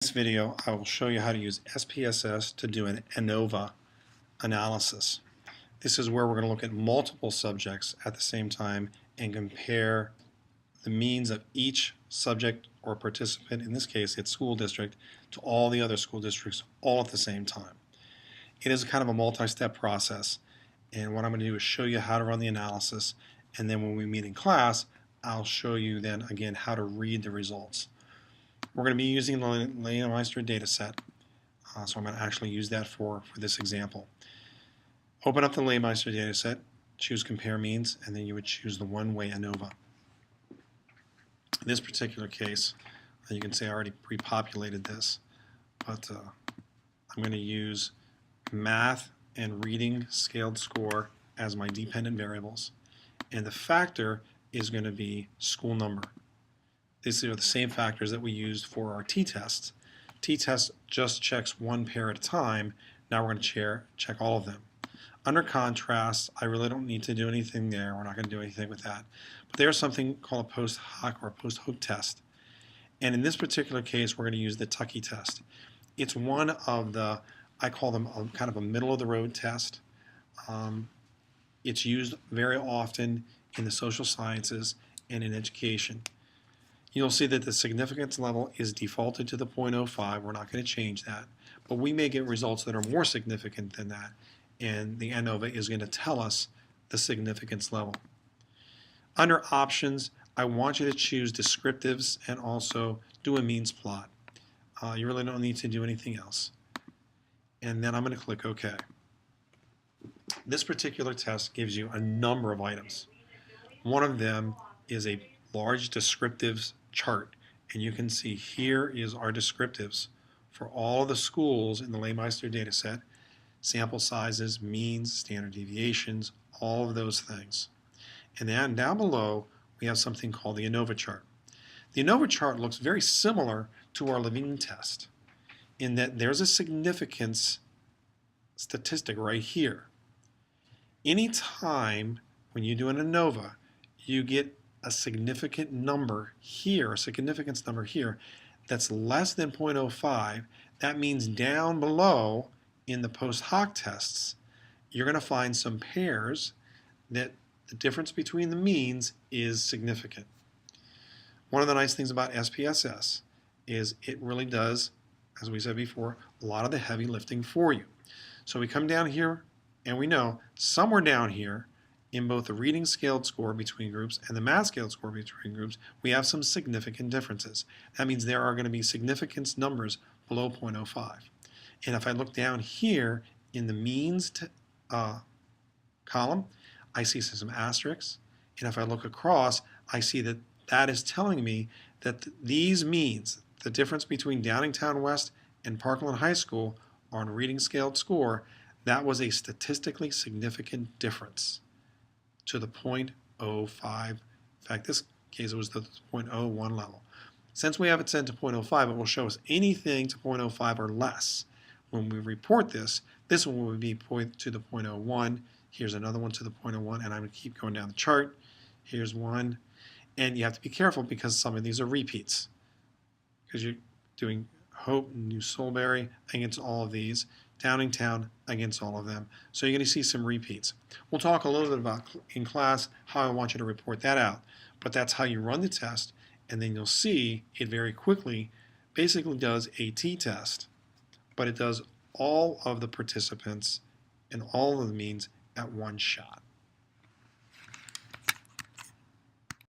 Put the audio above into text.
In this video, I will show you how to use SPSS to do an ANOVA analysis. This is where we're going to look at multiple subjects at the same time and compare the means of each subject or participant, in this case it's school district, to all the other school districts all at the same time. It is kind of a multi-step process, and what I'm going to do is show you how to run the analysis, and then when we meet in class, I'll show you then again how to read the results. We're going to be using the Lehrmeister data set, so I'm going to actually use that for this example. Open up the Lehrmeister data set, choose compare means, and then you would choose the one-way ANOVA. In this particular case, you can see I already pre-populated this, but I'm going to use math and reading scaled score as my dependent variables, and the factor is going to be school number. These are the same factors that we used for our t-tests. T-test just checks one pair at a time. Now we're going to check all of them. Under contrast, I really don't need to do anything there. We're not going to do anything with that. But there's something called a post hoc or a post hoc test. And in this particular case, we're going to use the Tucky test. It's one of the, I call them kind of a middle of the road test. It's used very often in the social sciences and in education. You'll see that the significance level is defaulted to the 0.05. We're not going to change that. But we may get results that are more significant than that. And the ANOVA is going to tell us the significance level. Under options, I want you to choose descriptives and also do a means plot. You really don't need to do anything else. And then I'm going to click OK. This particular test gives you a number of items. One of them is a large descriptives chart, and you can see here is our descriptives for all of the schools in the Lehrmeister data set, sample sizes, means, standard deviations, all of those things. And then down below we have something called the ANOVA chart. The ANOVA chart looks very similar to our Levine test in that there's a significance statistic right here. Anytime when you do an ANOVA, you get a significant number here, a significance number here, that's less than 0.05, that means down below in the post hoc tests, you're going to find some pairs that the difference between the means is significant. One of the nice things about SPSS is it really does, as we said before, a lot of the heavy lifting for you. So we come down here and we know somewhere down here in both the reading scaled score between groups and the math scaled score between groups, we have some significant differences. That means there are going to be significance numbers below 0.05. And if I look down here in the means column, I see some asterisks. And if I look across, I see that that is telling me that these means, the difference between Downingtown West and Parkland High School on reading scaled score, that was a statistically significant difference to the 0.05. In fact, this case it was the 0.01 level. Since we have it set to 0.05, it will show us anything to 0.05 or less. When we report this, this one will be to the 0.01. Here's another one to the 0.01, and I'm going to keep going down the chart. Here's one. And you have to be careful because some of these are repeats. Because you're doing Hope, New Soulbury against all of these, Downingtown against all of them. So you're going to see some repeats. We'll talk a little bit about in class how I want you to report that out. But that's how you run the test, and then you'll see it very quickly basically does a t-test, but it does all of the participants and all of the means at one shot.